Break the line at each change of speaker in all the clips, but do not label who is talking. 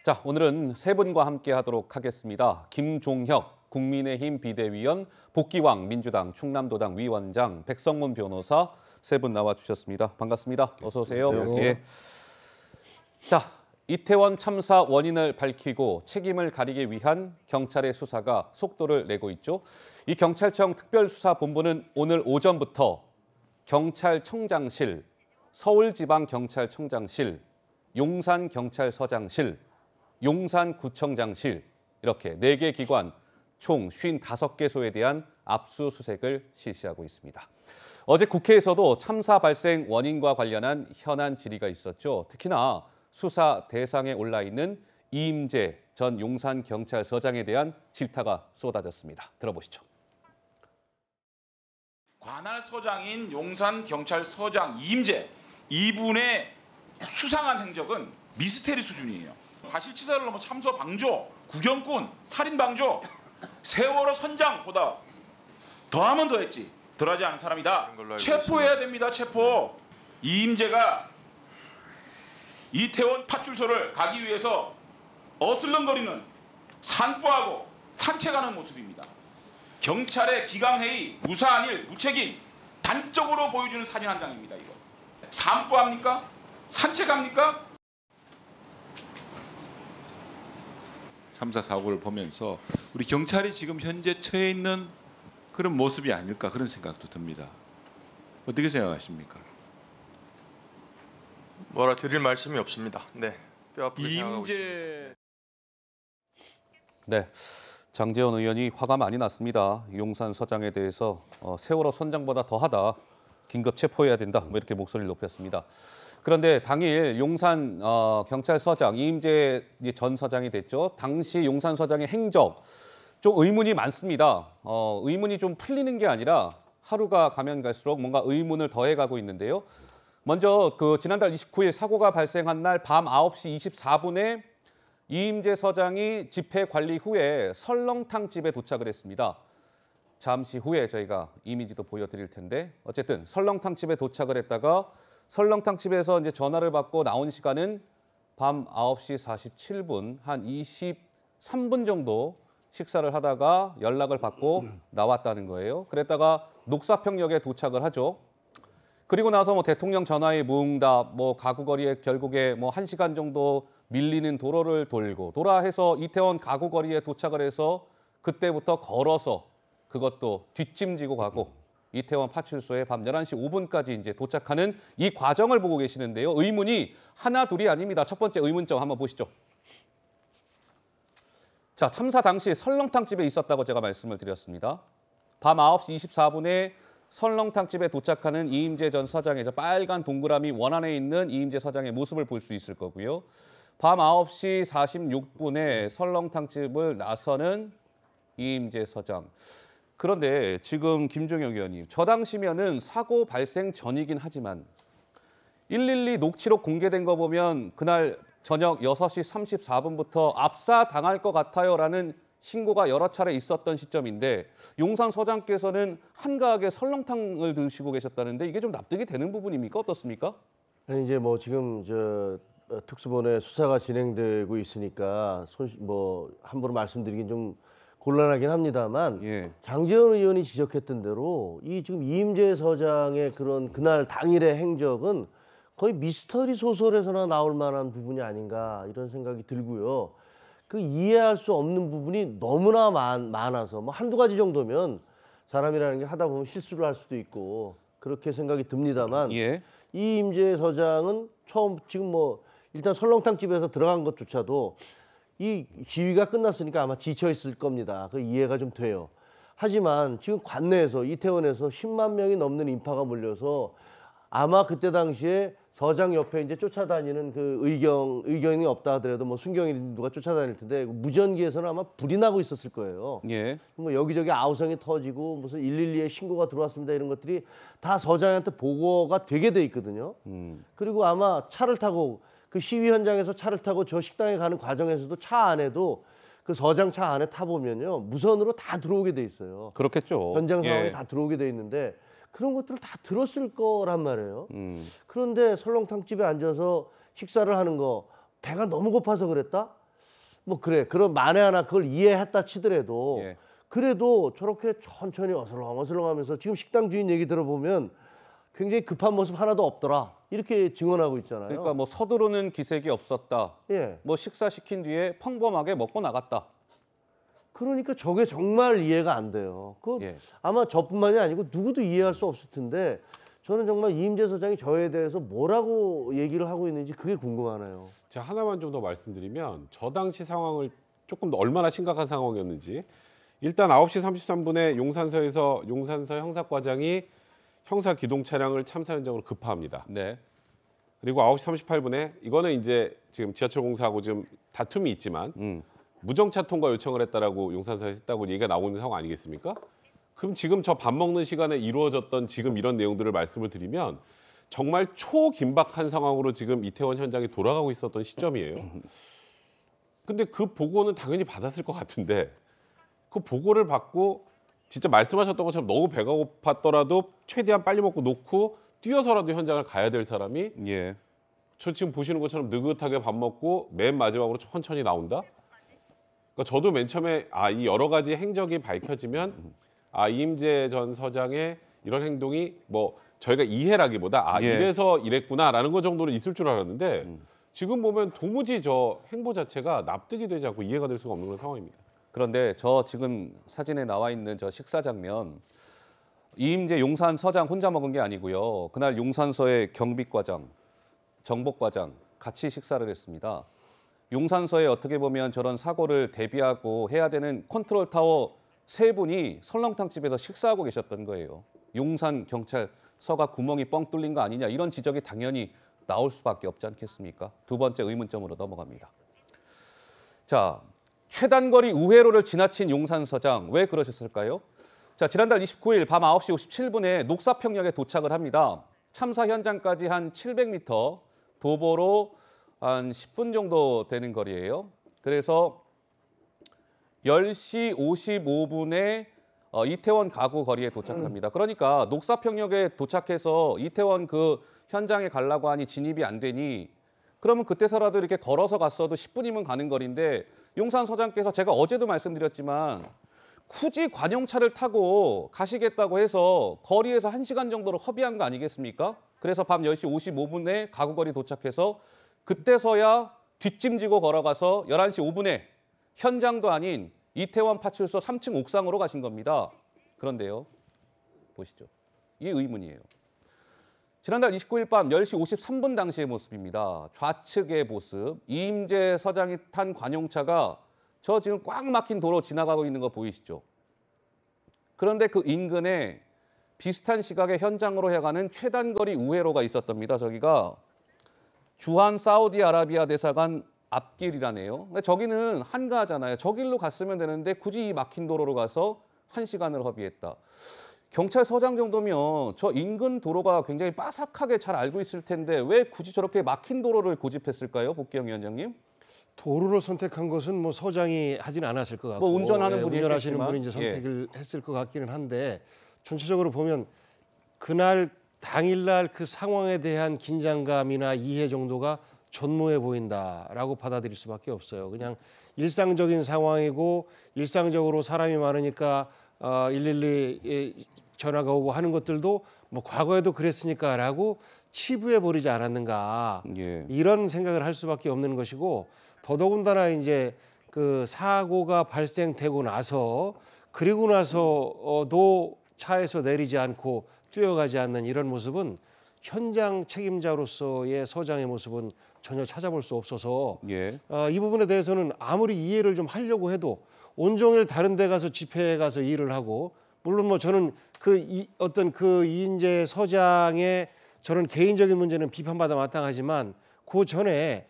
자, 오늘은 세 분과 함께 하도록 하겠습니다. 김종혁 국민의힘 비대위원, 복귀왕 민주당 충남도당 위원장, 백성문 변호사 세 분 나와주셨습니다. 반갑습니다. 어서 오세요.
안녕하세요.
예. 자, 이태원 참사 원인을 밝히고 책임을 가리기 위한 경찰의 수사가 속도를 내고 있죠. 이 경찰청 특별수사본부는 오늘 오전부터 경찰청장실, 서울지방경찰청장실, 용산경찰서장실, 용산구청장실 이렇게 4개 기관 총 55개소에 대한 압수수색을 실시하고 있습니다. 어제 국회에서도 참사 발생 원인과 관련한 현안 질의가 있었죠. 특히나 수사 대상에 올라 있는 이임재 전 용산경찰서장에 대한 질타가 쏟아졌습니다. 들어보시죠.
관할 서장인 용산경찰서장 이임재 이분의 수상한 행적은 미스테리 수준이에요. 과실치사를 넘어 참서 방조, 구경꾼, 살인 방조, 세월호 선장보다 더하면 더했지 덜하지 않은 사람이다. 체포해야 됩니다. 체포. 이임재가 이태원 파출소를 가기 위해서 어슬렁거리는 산보하고 산책하는 모습입니다. 경찰의 기강회의, 무사한 일, 무책임 단적으로 보여주는 사진 한 장입니다. 이거 산보합니까? 산책합니까?
참사 사고를 보면서 우리 경찰이 지금 현재 처해 있는 그런 모습이 아닐까 그런 생각도 듭니다. 어떻게 생각하십니까?
뭐라 드릴 말씀이 없습니다. 네, 뼈 아프게 생각하고 있습니다.
이임재
네, 장제원 의원이 화가 많이 났습니다. 용산 서장에 대해서 세월호 선장보다 더하다, 긴급 체포해야 된다, 뭐 이렇게 목소리를 높였습니다. 그런데 당일 용산 경찰서장 이임재 전 서장이 됐죠. 당시 용산 서장의 행적 좀 의문이 많습니다. 의문이 좀 풀리는 게 아니라 하루가 가면 갈수록 뭔가 의문을 더해가고 있는데요. 먼저 지난달 29일 사고가 발생한 날 밤 9시 24분에 이임재 서장이 집회 관리 후에 설렁탕 집에 도착을 했습니다. 잠시 후에 저희가 이미지도 보여드릴 텐데 어쨌든 설렁탕 집에 도착을 했다가 설렁탕 집에서 이제 전화를 받고 나온 시간은 밤 9시 47분, 한 23분 정도 식사를 하다가 연락을 받고 나왔다는 거예요. 그랬다가 녹사평역에 도착을 하죠. 그리고 나서 대통령 전화에 무응답, 가구거리에 결국에 1시간 정도 밀리는 도로를 돌아 해서 이태원 가구거리에 도착을 해서 그때부터 걸어서 그것도 뒷짐지고 가고 이태원 파출소에 밤 11시 5분까지 이제 도착하는 이 과정을 보고 계시는데요. 의문이 하나 둘이 아닙니다. 첫 번째 의문점 한번 보시죠. 자, 참사 당시 설렁탕 집에 있었다고 제가 말씀을 드렸습니다. 밤 9시 24분에 설렁탕 집에 도착하는 이임재 전 서장의 빨간 동그라미 원안에 있는 이임재 서장의 모습을 볼 수 있을 거고요. 밤 9시 46분에 설렁탕 집을 나서는 이임재 서장. 그런데 지금 김종혁 의원님, 저 당시면은 사고 발생 전이긴 하지만 112 녹취록 공개된 거 보면 그날 저녁 6시 34분부터 압사당할 것 같아요라는 신고가 여러 차례 있었던 시점인데 용산 서장께서는 한가하게 설렁탕을 드시고 계셨다는데 이게 좀 납득이 되는 부분입니까? 어떻습니까?
아니, 이제 지금 특수본의 수사가 진행되고 있으니까 함부로 말씀드리긴 좀 곤란하긴 합니다만
예.
장제원 의원이 지적했던 대로 지금 이임재 서장의 그날 당일의 행적은 거의 미스터리 소설에서나 나올 만한 부분이 아닌가 이런 생각이 들고요. 이해할 수 없는 부분이 너무나 많아서 한두 가지 정도면 사람이라는 게 하다 보면 실수를 할 수도 있고 그렇게 생각이 듭니다만
예.
이임재 서장은 지금 일단 설렁탕 집에서 들어간 것조차도 이 시위가 끝났으니까 아마 지쳐 있을 겁니다. 이해가 좀 돼요. 하지만 지금 관내에서 이태원에서 10만 명이 넘는 인파가 몰려서 아마 그때 당시에 서장 옆에 이제 쫓아다니는 의경이 없다 하더라도 순경이 누가 쫓아다닐 텐데 무전기에서는 아마 불이 나고 있었을 거예요.
예.
여기저기 아우성이 터지고 무슨 112에 신고가 들어왔습니다 이런 것들이 다 서장한테 보고가 되게 돼 있거든요. 그리고 아마 차를 타고 시위 현장에서 차를 타고 저 식당에 가는 과정에서도 차 안에도 서장 차 안에 타보면요 무선으로 다 들어오게 돼 있어요.
그렇겠죠.
현장 상황이
예.
다 들어오게 돼 있는데 그런 것들을 다 들었을 거란 말이에요. 그런데 설렁탕 집에 앉아서 식사를 하는 거 배가 너무 고파서 그랬다? 뭐 그래 그런 만에 하나 그걸 이해했다 치더라도
예.
그래도 저렇게 천천히 어슬렁어슬렁하면서 지금 식당 주인 얘기 들어보면 굉장히 급한 모습 하나도 없더라 이렇게 증언하고 있잖아요.
그러니까 뭐 서두르는 기색이 없었다.
예.
뭐 식사시킨 뒤에 평범하게 먹고 나갔다.
그러니까 저게 정말 이해가 안 돼요. 그
예.
아마 저뿐만이 아니고 누구도 이해할 수 없을 텐데 저는 정말 이임재 소장이 저에 대해서 뭐라고 얘기를 하고 있는지 그게 궁금하네요.
제가 하나만 좀 더 말씀드리면 저 당시 상황을 조금 더 얼마나 심각한 상황이었는지 일단 9시 33분에 용산서에서 용산서 형사과장이 형사 기동 차량을 참사 현장으로 급파합니다.
네.
그리고 9시 38분에 이거는 이제 지금 지하철 공사하고 지금 다툼이 있지만 무정차 통과 요청을 했다라고 용산서에서 했다고 얘기가 나오고 있는 상황 아니겠습니까? 그럼 지금 저 밥 먹는 시간에 이루어졌던 지금 이런 내용들을 말씀을 드리면 정말 초긴박한 상황으로 지금 이태원 현장이 돌아가고 있었던 시점이에요. 근데 그 보고는 당연히 받았을 것 같은데 그 보고를 받고 진짜 말씀하셨던 것처럼 너무 배가 고팠더라도 최대한 빨리 먹고 놓고 뛰어서라도 현장을 가야 될 사람이
예.
저 지금 보시는 것처럼 느긋하게 밥 먹고 맨 마지막으로 천천히 나온다? 그러니까 저도 맨 처음에 이 여러 가지 행적이 밝혀지면 이임재 전 서장의 이런 행동이 뭐 저희가 이해라기보다
예.
이래서 이랬구나라는 것 정도는 있을 줄 알았는데 지금 보면 도무지 저 행보 자체가 납득이 되지 않고 이해가 될 수가 없는 그런 상황입니다.
그런데 저 지금 사진에 나와 있는 저 식사 장면 이임재 용산 서장 혼자 먹은 게 아니고요. 그날 용산서의 경비과장, 정복과장 같이 식사를 했습니다. 용산서에 어떻게 보면 저런 사고를 대비하고 해야 되는 컨트롤 타워 세 분이 설렁탕집에서 식사하고 계셨던 거예요. 용산 경찰서가 구멍이 뻥 뚫린 거 아니냐 이런 지적이 당연히 나올 수밖에 없지 않겠습니까? 두 번째 의문점으로 넘어갑니다. 자, 최단거리 우회로를 지나친 용산서장 왜 그러셨을까요? 자, 지난달 29일 밤 9시 57분에 녹사평역에 도착을 합니다. 참사 현장까지 한 700m, 도보로 한 10분 정도 되는 거리예요. 그래서 10시 55분에 이태원 가구 거리에 도착합니다. 그러니까 녹사평역에 도착해서 이태원 그 현장에 가려고 하니 진입이 안 되니 그러면 그때서라도 이렇게 걸어서 갔어도 10분이면 가는 거리인데 용산 서장께서 제가 어제도 말씀드렸지만 굳이 관용차를 타고 가시겠다고 해서 거리에서 1시간 정도를 허비한 거 아니겠습니까? 그래서 밤 10시 55분에 가구거리 도착해서 그때서야 뒷짐지고 걸어가서 11시 5분에 현장도 아닌 이태원 파출소 3층 옥상으로 가신 겁니다. 그런데요. 보시죠. 이 의문이에요. 지난달 29일 밤 10시 53분 당시의 모습입니다. 좌측의 모습. 이임재 서장이 탄 관용차가 저 지금 꽉 막힌 도로 지나가고 있는 거 보이시죠? 그런데 그 인근에 비슷한 시각에 현장으로 향하는 최단거리 우회로가 있었답니다. 저기가 주한 사우디아라비아 대사관 앞길이라네요. 근데 저기는 한가하잖아요. 저 길로 갔으면 되는데 굳이 이 막힌 도로로 가서 1시간을 허비했다. 경찰서장 정도면 저 인근 도로가 굉장히 빠삭하게 잘 알고 있을 텐데 왜 굳이 저렇게 막힌 도로를 고집했을까요? 복귀영 위원장님?
도로를 선택한 것은 뭐 서장이 하진 않았을 것 같고
뭐 운전하는 분이
운전하시는
했겠지만,
분이 이제 선택을 했을 것 같기는 한데 전체적으로 보면 그날 당일날 그 상황에 대한 긴장감이나 이해 정도가 전무해 보인다라고 받아들일 수밖에 없어요. 그냥 일상적인 상황이고 일상적으로 사람이 많으니까 112에 전화가 오고 하는 것들도 뭐 과거에도 그랬으니까라고 치부해 버리지 않았는가
예.
이런 생각을 할 수밖에 없는 것이고 더더군다나 이제 그 사고가 발생되고 나서 그리고 나서도 차에서 내리지 않고 뛰어가지 않는 이런 모습은 현장 책임자로서의 서장의 모습은 전혀 찾아볼 수 없어서
예.
이 부분에 대해서는 아무리 이해를 좀 하려고 해도 온종일 다른 데 가서 집회에 가서 일을 하고 물론 뭐 저는 어떤 그 이인재 서장의 저는 개인적인 문제는 비판받아 마땅하지만 그 전에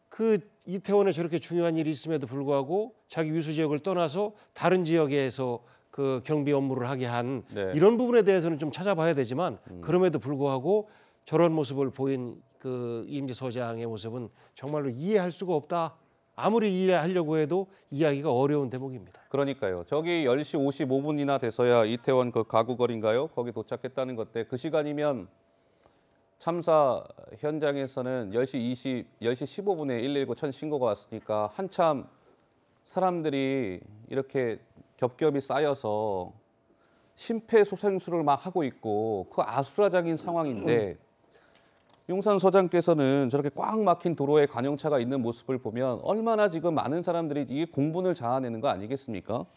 그 이태원에 저렇게 중요한 일이 있음에도 불구하고 자기 위수 지역을 떠나서 다른 지역에서 그 경비 업무를 하게 한
네.
이런 부분에 대해서는 좀 찾아봐야 되지만 그럼에도 불구하고 저런 모습을 보인 그 이임재 서장의 모습은 정말로 이해할 수가 없다. 아무리 이해하려고 해도 이해하기가 어려운 대목입니다.
그러니까요. 저기 10시 55분이나 돼서야 이태원 그 가구거리인가요? 거기 도착했다는 건데 그 시간이면 참사 현장에서는 10시 15분에 119 천 신고가 왔으니까 한참 사람들이 이렇게 겹겹이 쌓여서 심폐소생술을 막 하고 있고 그 아수라장인 상황인데 용산서장께서는 저렇게 꽉 막힌 도로에 관용차가 있는 모습을 보면 얼마나 지금 많은 사람들이 이 공분을 자아내는 거 아니겠습니까?